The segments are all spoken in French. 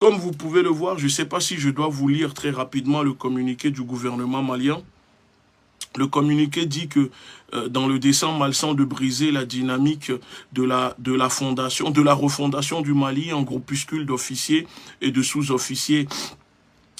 Comme vous pouvez le voir, je ne sais pas si je dois vous lire très rapidement le communiqué du gouvernement malien. Le communiqué dit que dans le dessein malsain de briser la dynamique de la refondation du Mali en groupuscule d'officiers et de sous-officiers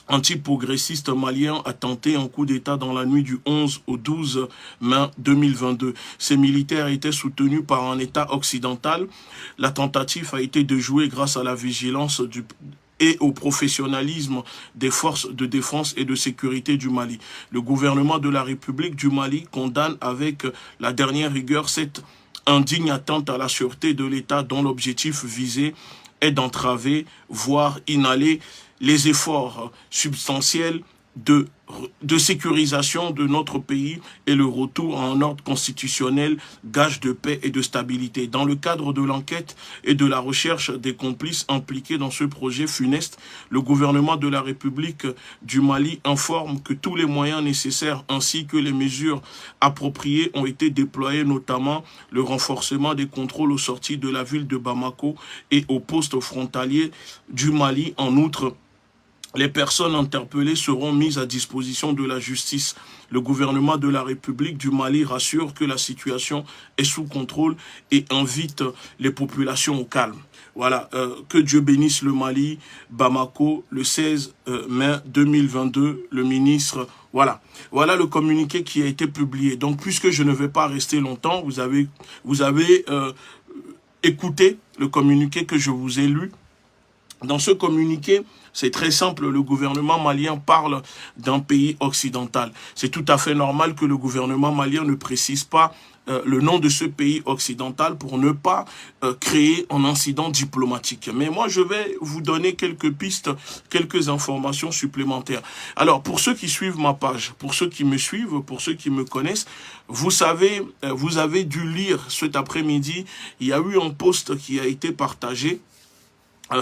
anti-progressiste malien a tenté un coup d'État dans la nuit du 11 au 12 mai 2022. Ces militaires étaient soutenus par un État occidental. La tentative a été déjouée grâce à la vigilance et au professionnalisme des forces de défense et de sécurité du Mali. Le gouvernement de la République du Mali condamne avec la dernière rigueur cette indigne atteinte à la sûreté de l'État dont l'objectif visé est d'entraver, voire inhaler les efforts substantiels de sécurisation de notre pays et le retour à un ordre constitutionnel, gage de paix et de stabilité. Dans le cadre de l'enquête et de la recherche des complices impliqués dans ce projet funeste, le gouvernement de la République du Mali informe que tous les moyens nécessaires ainsi que les mesures appropriées ont été déployés, notamment le renforcement des contrôles aux sorties de la ville de Bamako et aux postes frontaliers du Mali. En outre, les personnes interpellées seront mises à disposition de la justice. Le gouvernement de la République du Mali rassure que la situation est sous contrôle et invite les populations au calme. Voilà, que Dieu bénisse le Mali, Bamako, le 16 mai 2022, le ministre... Voilà le communiqué qui a été publié. Donc, puisque je ne vais pas rester longtemps, vous avez écouté le communiqué que je vous ai lu. Dans ce communiqué, c'est très simple, le gouvernement malien parle d'un pays occidental. C'est tout à fait normal que le gouvernement malien ne précise pas le nom de ce pays occidental pour ne pas créer un incident diplomatique. Mais moi, je vais vous donner quelques pistes, quelques informations supplémentaires. Alors, pour ceux qui suivent ma page, pour ceux qui me suivent, pour ceux qui me connaissent, vous savez, vous avez dû lire cet après-midi, il y a eu un post qui a été partagé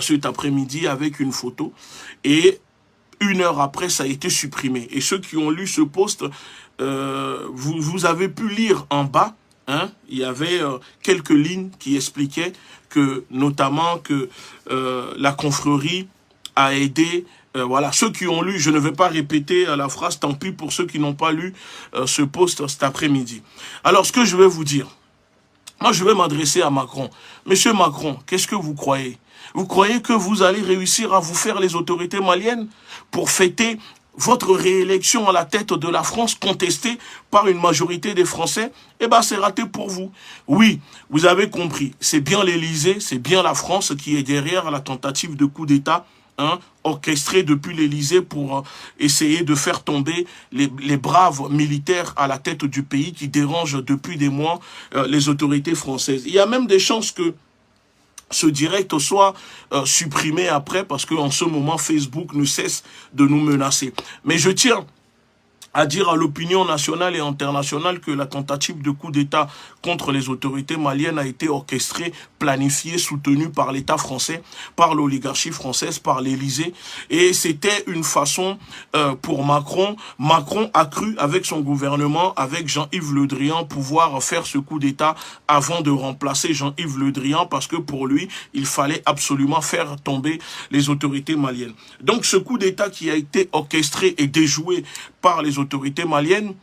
cet après-midi avec une photo et 1 heure après ça a été supprimé. Et ceux qui ont lu ce post, vous avez pu lire en bas, hein, il y avait quelques lignes qui expliquaient que notamment que la confrérie a aidé. Voilà, ceux qui ont lu, je ne vais pas répéter la phrase, tant pis pour ceux qui n'ont pas lu ce post cet après-midi. Alors ce que je vais vous dire, moi je vais m'adresser à Macron. Monsieur Macron, qu'est-ce que vous croyez ? Vous croyez que vous allez réussir à vous faire les autorités maliennes pour fêter votre réélection à la tête de la France contestée par une majorité des Français? Eh bien, c'est raté pour vous. Oui, vous avez compris. C'est bien l'Élysée, c'est bien la France qui est derrière la tentative de coup d'État orchestrée depuis l'Élysée pour essayer de faire tomber les braves militaires à la tête du pays qui dérangent depuis des mois les autorités françaises. Il y a même des chances que ce direct soit supprimé après parce qu'en ce moment, Facebook ne cesse de nous menacer. Mais je tiens à dire à l'opinion nationale et internationale que la tentative de coup d'État contre les autorités maliennes a été orchestrée, planifiée, soutenue par l'État français, par l'oligarchie française, par l'Élysée. Et c'était une façon pour Macron. Macron a cru avec son gouvernement, avec Jean-Yves Le Drian, pouvoir faire ce coup d'État avant de remplacer Jean-Yves Le Drian parce que pour lui, il fallait absolument faire tomber les autorités maliennes. Donc ce coup d'État qui a été orchestré et déjoué par les autorités maliennes,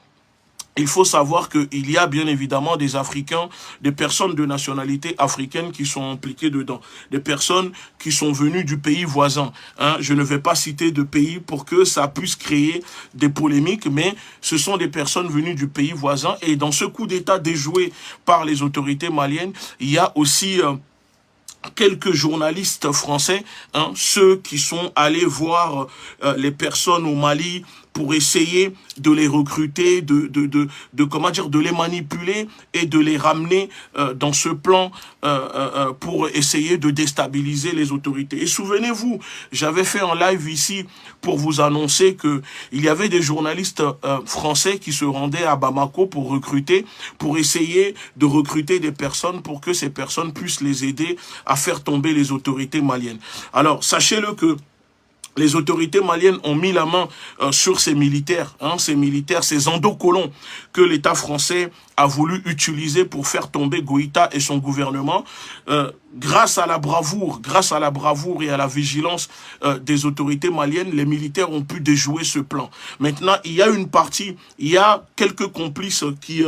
il faut savoir qu'il y a bien évidemment des Africains, des personnes de nationalité africaine qui sont impliquées dedans. Des personnes qui sont venues du pays voisin. Je ne vais pas citer de pays pour que ça puisse créer des polémiques, mais ce sont des personnes venues du pays voisin. Et dans ce coup d'État déjoué par les autorités maliennes, il y a aussi... quelques journalistes français, ceux qui sont allés voir les personnes au Mali pour essayer de les recruter, de les manipuler et de les ramener dans ce plan pour essayer de déstabiliser les autorités. Et souvenez-vous, j'avais fait un live ici pour vous annoncer que il y avait des journalistes français qui se rendaient à Bamako pour recruter, pour essayer de recruter des personnes pour que ces personnes puissent les aider à faire tomber les autorités maliennes. Alors, sachez-le que les autorités maliennes ont mis la main sur ces militaires, ces endocolons que l'État français a voulu utiliser pour faire tomber Goïta et son gouvernement, grâce à la bravoure et à la vigilance des autorités maliennes, les militaires ont pu déjouer ce plan. Maintenant, il y a quelques complices qui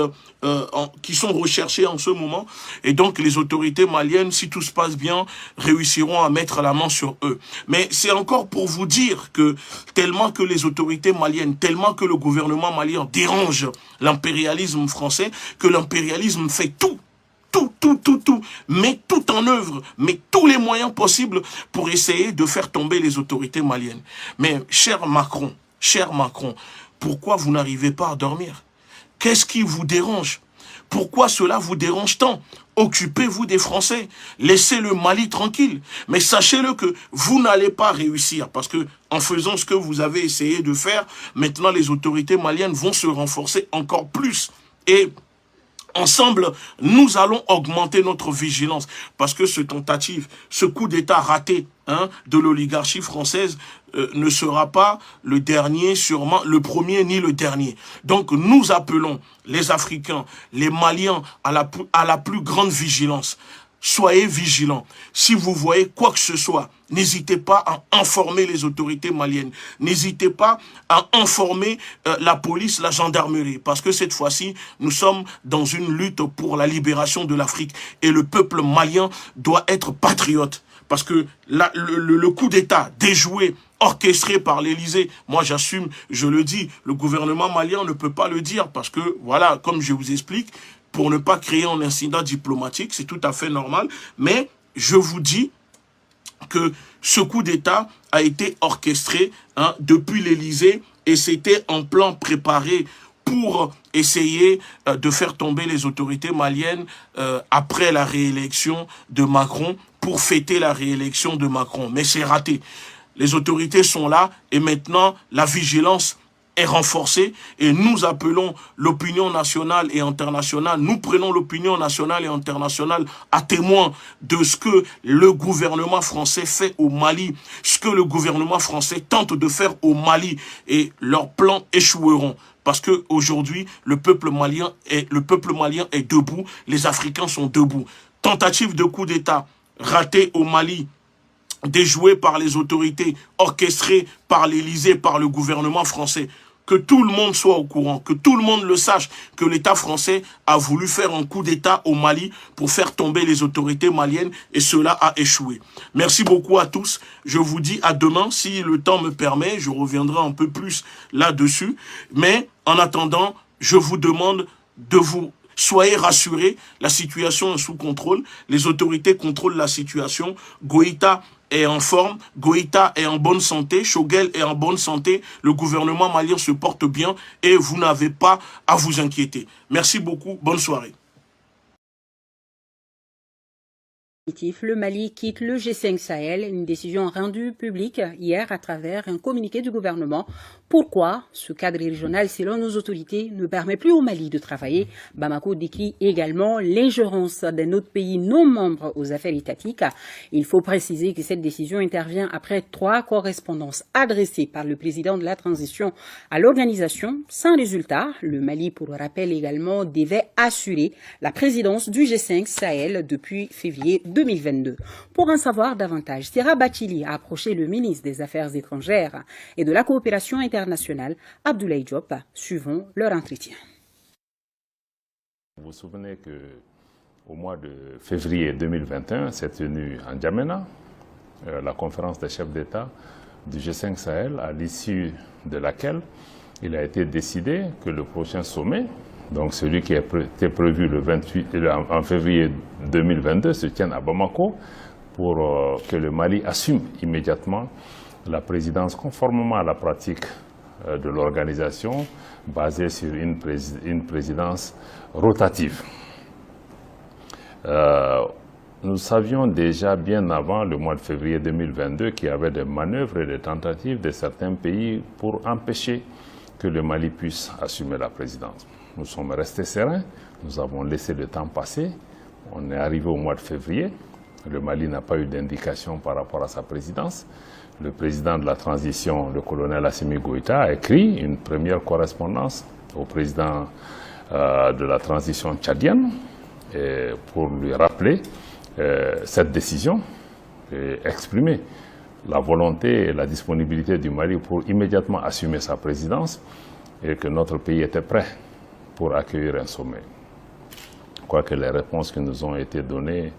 sont recherchés en ce moment, et donc les autorités maliennes, si tout se passe bien, réussiront à mettre la main sur eux. Mais c'est encore pour vous dire que tellement que les autorités maliennes, tellement que le gouvernement malien dérange l'impérialisme français, que l'impérialisme fait tout, met tout en œuvre, met tous les moyens possibles pour essayer de faire tomber les autorités maliennes. Mais cher Macron, pourquoi vous n'arrivez pas à dormir? Qu'est-ce qui vous dérange? Pourquoi cela vous dérange tant? Occupez-vous des Français, laissez le Mali tranquille. Mais sachez-le que vous n'allez pas réussir, parce que en faisant ce que vous avez essayé de faire, maintenant les autorités maliennes vont se renforcer encore plus. Et ensemble, nous allons augmenter notre vigilance, parce que ce coup d'État raté de l'oligarchie française ne sera pas le dernier, sûrement le premier ni le dernier. Donc nous appelons les Africains, les Maliens à la plus grande vigilance. Soyez vigilants. Si vous voyez quoi que ce soit, n'hésitez pas à informer les autorités maliennes. N'hésitez pas à informer la police, la gendarmerie. Parce que cette fois-ci, nous sommes dans une lutte pour la libération de l'Afrique. Et le peuple malien doit être patriote. Parce que le coup d'État déjoué, orchestré par l'Élysée, moi j'assume, je le dis, le gouvernement malien ne peut pas le dire. Parce que, voilà, comme je vous explique, pour ne pas créer un incident diplomatique, c'est tout à fait normal. Mais je vous dis que ce coup d'État a été orchestré depuis l'Élysée et c'était un plan préparé pour essayer de faire tomber les autorités maliennes après la réélection de Macron, pour fêter la réélection de Macron. Mais c'est raté. Les autorités sont là et maintenant la vigilance est renforcée et nous appelons l'opinion nationale et internationale, nous prenons l'opinion nationale et internationale à témoin de ce que le gouvernement français fait au Mali, ce que le gouvernement français tente de faire au Mali, et leurs plans échoueront. Parce qu'aujourd'hui, le peuple malien est debout, les Africains sont debout. Tentative de coup d'État ratée au Mali, déjouée par les autorités, orchestrée par l'Élysée, par le gouvernement français. Que tout le monde soit au courant, que tout le monde le sache, que l'État français a voulu faire un coup d'État au Mali pour faire tomber les autorités maliennes et cela a échoué. Merci beaucoup à tous. Je vous dis à demain, si le temps me permet, je reviendrai un peu plus là-dessus. Mais en attendant, je vous demande de vous... Soyez rassurés, la situation est sous contrôle, les autorités contrôlent la situation, Goïta est en forme, Goïta est en bonne santé, Choguel est en bonne santé, le gouvernement malien se porte bien et vous n'avez pas à vous inquiéter. Merci beaucoup, bonne soirée. Le Mali quitte le G5 Sahel, une décision rendue publique hier à travers un communiqué du gouvernement. Pourquoi ce cadre régional, selon nos autorités, ne permet plus au Mali de travailler? Bamako décrit également l'ingérence d'un autre pays non membre aux affaires étatiques. Il faut préciser que cette décision intervient après 3 correspondances adressées par le président de la transition à l'organisation. Sans résultat, le Mali, pour rappel également, devait assurer la présidence du G5 Sahel depuis février 2022. Pour en savoir davantage, Sera Bachili a approché le ministre des Affaires étrangères et de la coopération internationale, Abdoulaye Diop. Suivons leur entretien. Vous vous souvenez qu'au mois de février 2021 s'est tenue en N'Djamena la conférence des chefs d'État du G5 Sahel, à l'issue de laquelle il a été décidé que le prochain sommet, donc celui qui était prévu en février 2022, se tienne à Bamako pour que le Mali assume immédiatement la présidence conformément à la pratique de l'organisation basée sur une présidence rotative. Nous savions déjà bien avant le mois de février 2022 qu'il y avait des manœuvres et des tentatives de certains pays pour empêcher que le Mali puisse assumer la présidence. Nous sommes restés sereins, nous avons laissé le temps passer, on est arrivé au mois de février, le Mali n'a pas eu d'indication par rapport à sa présidence. Le président de la transition, le colonel Assimi Goïta, a écrit une première correspondance au président de la transition tchadienne et pour lui rappeler cette décision et exprimer la volonté et la disponibilité du Mali pour immédiatement assumer sa présidence et que notre pays était prêt pour accueillir un sommet. Quoique les réponses qui nous ont été données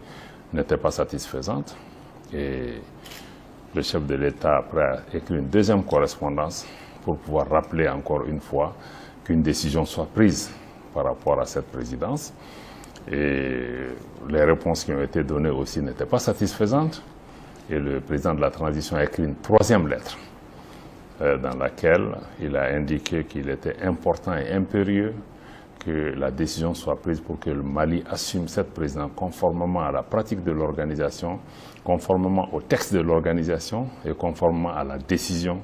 n'étaient pas satisfaisantes et le chef de l'État après a écrit une deuxième correspondance pour pouvoir rappeler encore une fois qu'une décision soit prise par rapport à cette présidence. Et les réponses qui ont été données aussi n'étaient pas satisfaisantes. Et le président de la transition a écrit une troisième lettre dans laquelle il a indiqué qu'il était important et impérieux que la décision soit prise pour que le Mali assume cette présidence conformément à la pratique de l'organisation, conformément au texte de l'organisation et conformément à la décision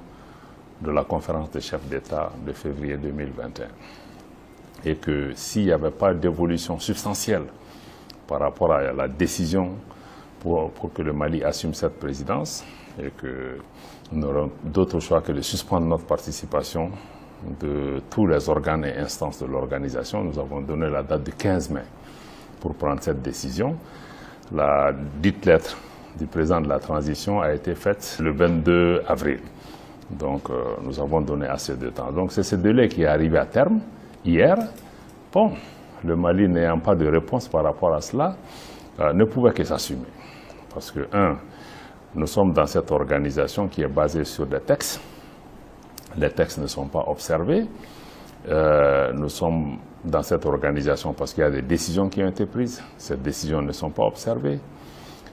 de la conférence des chefs d'État de février 2021. Et que s'il n'y avait pas d'évolution substantielle par rapport à la décision pour que le Mali assume cette présidence, et que nous n'aurons d'autre choix que de suspendre notre participation de tous les organes et instances de l'organisation. Nous avons donné la date du 15 mai pour prendre cette décision. La dite lettre du président de la transition a été faite le 22 avril. Donc nous avons donné assez de temps. Donc c'est ce délai qui est arrivé à terme hier. Bon, le Mali n'ayant pas de réponse par rapport à cela, ne pouvait que s'assumer. Parce que, nous sommes dans cette organisation qui est basée sur des textes. Les textes ne sont pas observés. Nous sommes dans cette organisation parce qu'il y a des décisions qui ont été prises. Ces décisions ne sont pas observées.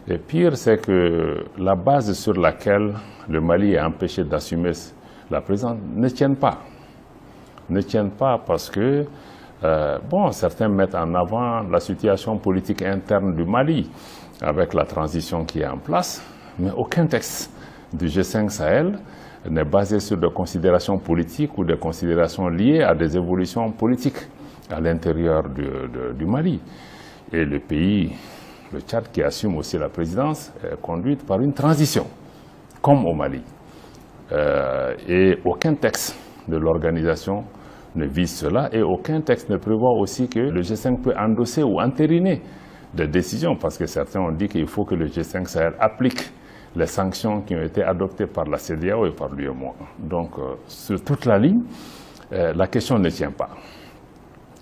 Et pire, c'est que la base sur laquelle le Mali est empêché d'assumer la présidence ne tienne pas. Ne tiennent pas parce que, certains mettent en avant la situation politique interne du Mali avec la transition qui est en place, mais aucun texte du G5 Sahel n'est basé sur des considérations politiques ou des considérations liées à des évolutions politiques à l'intérieur du Mali. Et le pays, le Tchad, qui assume aussi la présidence, est conduite par une transition, comme au Mali. Et aucun texte de l'organisation ne vise cela, et aucun texte ne prévoit aussi que le G5 peut endosser ou entériner des décisions, parce que certains ont dit qu'il faut que le G5 Sahel applique les sanctions qui ont été adoptées par la CEDEAO et par l'UEMOA. Donc, sur toute la ligne, la question ne tient pas.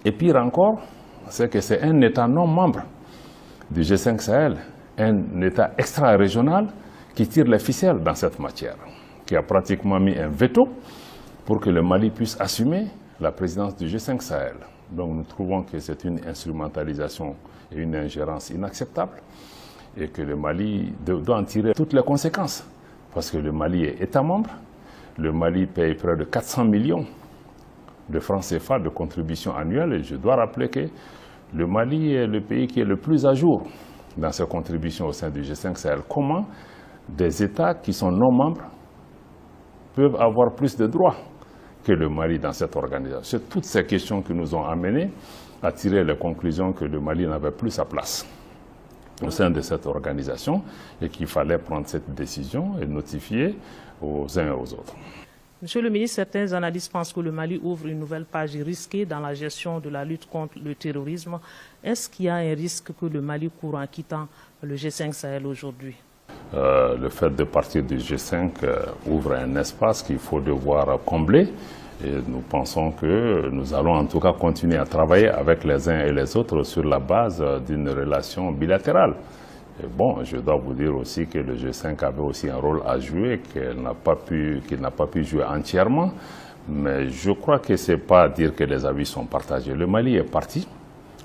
Et pire encore, c'est que c'est un État non membre du G5 Sahel, un État extra-régional qui tire les ficelles dans cette matière, qui a pratiquement mis un veto pour que le Mali puisse assumer la présidence du G5 Sahel. Donc nous trouvons que c'est une instrumentalisation et une ingérence inacceptable et que le Mali doit en tirer toutes les conséquences. Parce que le Mali est État membre, le Mali paye près de 400 millions de francs CFA de contribution annuelle et je dois rappeler que le Mali est le pays qui est le plus à jour dans ses contributions au sein du G5 Sahel. Comment des États qui sont non membres peuvent avoir plus de droits que le Mali dans cette organisation? C'est toutes ces questions qui nous ont amenés à tirer les conclusions que le Mali n'avait plus sa place au sein de cette organisation et qu'il fallait prendre cette décision et notifier aux uns et aux autres. Monsieur le ministre, certains analystes pensent que le Mali ouvre une nouvelle page risquée dans la gestion de la lutte contre le terrorisme. Est-ce qu'il y a un risque que le Mali court en quittant le G5 Sahel aujourd'hui? Le fait de partir du G5 ouvre un espace qu'il faut devoir combler. Et nous pensons que nous allons en tout cas continuer à travailler avec les uns et les autres sur la base d'une relation bilatérale. Et bon, je dois vous dire aussi que le G5 avait aussi un rôle à jouer qu'il n'a pas pu jouer entièrement. Mais je crois que ce n'est pas dire que les avis sont partagés. Le Mali est parti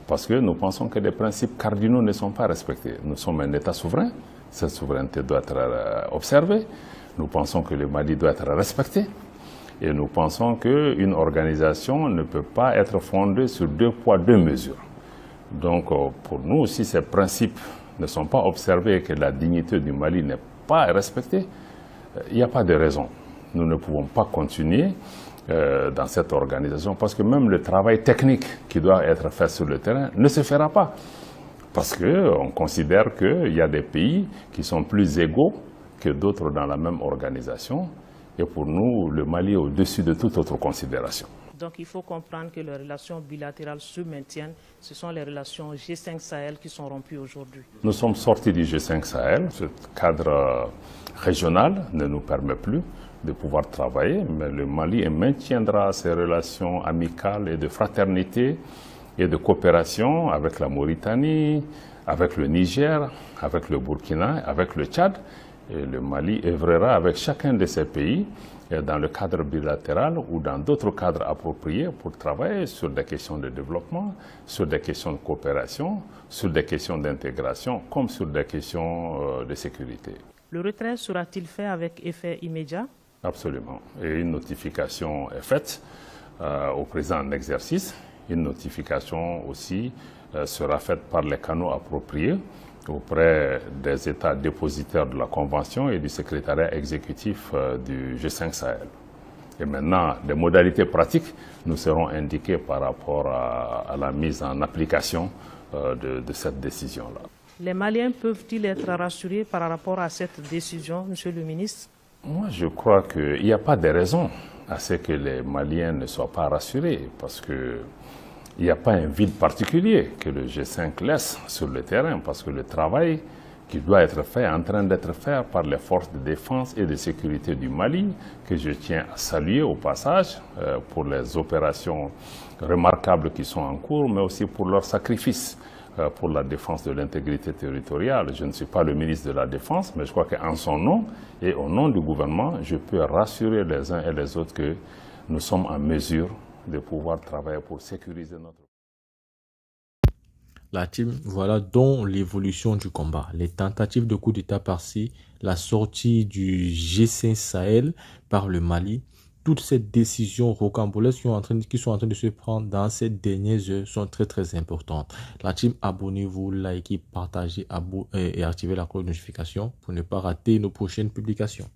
parce que nous pensons que les principes cardinaux ne sont pas respectés. Nous sommes un État souverain, cette souveraineté doit être observée. Nous pensons que le Mali doit être respecté. Et nous pensons qu'une organisation ne peut pas être fondée sur 2 poids, 2 mesures. Donc pour nous, si ces principes ne sont pas observés et que la dignité du Mali n'est pas respectée, il n'y a pas de raison. Nous ne pouvons pas continuer dans cette organisation parce que même le travail technique qui doit être fait sur le terrain ne se fera pas. Parce qu'on considère qu'il y a des pays qui sont plus égaux que d'autres dans la même organisation. Et pour nous, le Mali est au-dessus de toute autre considération. Donc il faut comprendre que les relations bilatérales se maintiennent. Ce sont les relations G5 Sahel qui sont rompues aujourd'hui. Nous sommes sortis du G5 Sahel. Ce cadre régional ne nous permet plus de pouvoir travailler, mais le Mali maintiendra ses relations amicales et de fraternité et de coopération avec la Mauritanie, avec le Niger, avec le Burkina, avec le Tchad. Et le Mali œuvrera avec chacun de ces pays dans le cadre bilatéral ou dans d'autres cadres appropriés pour travailler sur des questions de développement, sur des questions de coopération, sur des questions d'intégration, comme sur des questions de sécurité. Le retrait sera-t-il fait avec effet immédiat? Absolument. Et une notification est faite au président en exercice. Une notification aussi sera faite par les canaux appropriés auprès des États dépositaires de la Convention et du secrétariat exécutif du G5 Sahel. Et maintenant, les modalités pratiques nous seront indiquées par rapport à la mise en application de cette décision-là. Les Maliens peuvent-ils être rassurés par rapport à cette décision, Monsieur le ministre? Moi, je crois qu'il n'y a pas de raison à ce que les Maliens ne soient pas rassurés, parce que il n'y a pas un vide particulier que le G5 laisse sur le terrain, parce que le travail qui doit être fait est en train d'être fait par les forces de défense et de sécurité du Mali, que je tiens à saluer au passage pour les opérations remarquables qui sont en cours, mais aussi pour leur sacrifice pour la défense de l'intégrité territoriale. Je ne suis pas le ministre de la Défense, mais je crois qu'en son nom et au nom du gouvernement, je peux rassurer les uns et les autres que nous sommes en mesure de pouvoir travailler pour sécuriser notre... La team, voilà donc l'évolution du combat. Les tentatives de coup d'État par-ci, la sortie du G5 Sahel par le Mali, toutes ces décisions rocambolesques qui sont en train de se prendre dans ces dernières heures sont très très importantes. La team, abonnez-vous, likez, partagez et activez la cloche de notification pour ne pas rater nos prochaines publications.